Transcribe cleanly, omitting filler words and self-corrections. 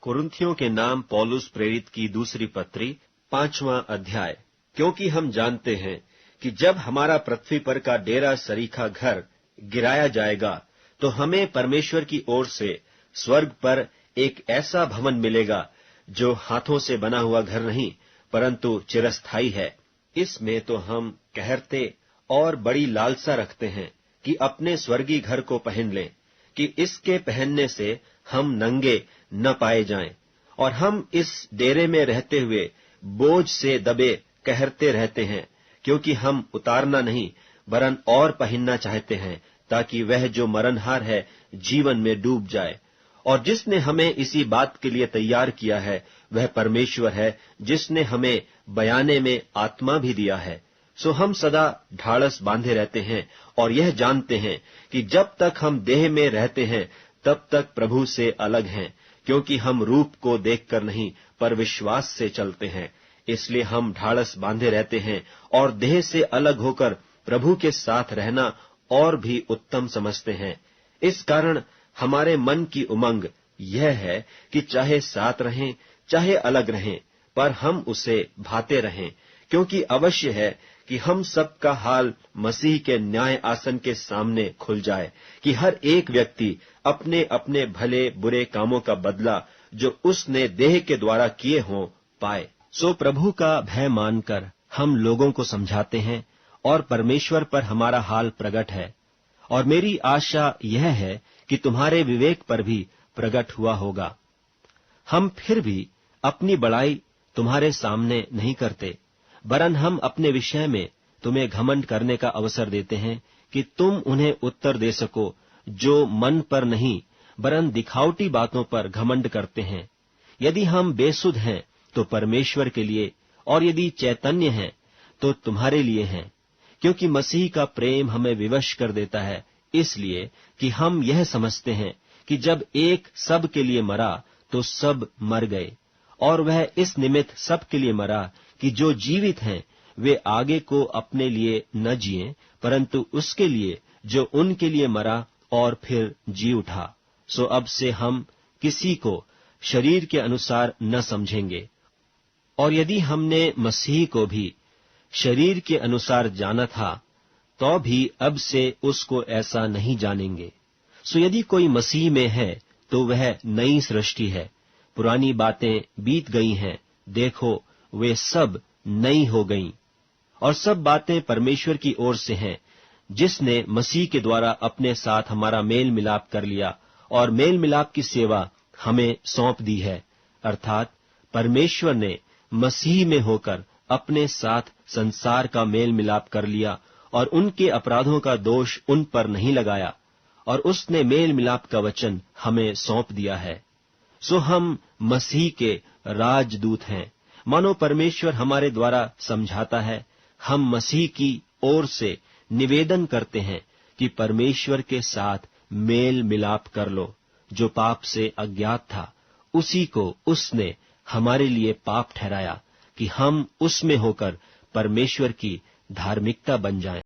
कुरिन्थियों के नाम पौलुस प्रेरित की दूसरी पत्री 5वां अध्याय। क्योंकि हम जानते हैं कि जब हमारा पृथ्वी पर का डेरा सरीखा घर गिराया जाएगा, तो हमें परमेश्वर की ओर से स्वर्ग पर एक ऐसा भवन मिलेगा जो हाथों से बना हुआ घर नहीं, परंतु चिरस्थायी है। इसमें तो हम कहरते और बड़ी लालसा रखते हैं कि अपने स्वर्गीय घर को पहन लें, कि इसके पहनने से हम नंगे न पाए जाएं। और हम इस डेरे में रहते हुए बोझ से दबे कहरते रहते हैं, क्योंकि हम उतारना नहीं वरन और पहनना चाहते हैं, ताकि वह जो मरणहार है जीवन में डूब जाए। और जिसने हमें इसी बात के लिए तैयार किया है वह परमेश्वर है, जिसने हमें बयाने में आत्मा भी दिया है। सो हम सदा ढाढ़स बांधे रहते हैं और यह जानते हैं कि जब तक हम देह में रहते हैं तब तक प्रभु से अलग हैं, क्योंकि हम रूप को देखकर नहीं पर विश्वास से चलते हैं। इसलिए हम ढाढ़स बांधे रहते हैं और देह से अलग होकर प्रभु के साथ रहना और भी उत्तम समझते हैं। इस कारण हमारे मन की उमंग यह है कि चाहे साथ रहें चाहे अलग रहें, पर हम उसे भाते रहें, क्योंकि अवश्य है कि हम सबका हाल मसीह के न्याय आसन के सामने खुल जाए, कि हर एक व्यक्ति अपने अपने भले बुरे कामों का बदला जो उसने देह के द्वारा किए हों पाए। सो प्रभु का भय मानकर हम लोगों को समझाते हैं और परमेश्वर पर हमारा हाल प्रकट है। और मेरी आशा यह है कि तुम्हारे विवेक पर भी प्रकट हुआ होगा। हम फिर भी अपनी बड़ाई तुम्हारे सामने नहीं करते, वरन हम अपने विषय में तुम्हें घमंड करने का अवसर देते हैं कि तुम उन्हें उत्तर दे सको जो मन पर नहीं वरन दिखावटी बातों पर घमंड करते हैं। यदि हम बेसुध हैं तो परमेश्वर के लिए, और यदि चैतन्य हैं तो तुम्हारे लिए हैं, क्योंकि मसीह का प्रेम हमें विवश कर देता है, इसलिए कि हम यह समझते हैं कि जब एक सब के लिए मरा तो सब मर गए। और वह इस निमित्त सब के लिए मरा कि जो जीवित हैं वे आगे को अपने लिए न जिएं, परंतु उसके लिए जो उनके लिए मरा और फिर जी उठा। सो अब से हम किसी को शरीर के अनुसार न समझेंगे। और यदि हमने मसीह को भी शरीर के अनुसार जाना था, तो भी अब से उसको ऐसा नहीं जानेंगे। सो यदि कोई मसीह में है तो वह नई सृष्टि है, पुरानी बातें बीत गई हैं, देखो वे सब नई हो गईं। और सब बातें परमेश्वर की ओर से हैं, जिसने मसीह के द्वारा अपने साथ हमारा मेल मिलाप कर लिया और मेल मिलाप की सेवा हमें सौंप दी है। अर्थात परमेश्वर ने मसीह में होकर अपने साथ संसार का मेल मिलाप कर लिया और उनके अपराधों का दोष उन पर नहीं लगाया, और उसने मेल मिलाप का वचन हमें सौंप दिया है। सो हम मसीह के राजदूत हैं, मानो परमेश्वर हमारे द्वारा समझाता है। हम मसीह की ओर से निवेदन करते हैं कि परमेश्वर के साथ मेल मिलाप कर लो। जो पाप से अज्ञात था उसी को उसने हमारे लिए पाप ठहराया, कि हम उसमें होकर परमेश्वर की धार्मिकता बन जाएं।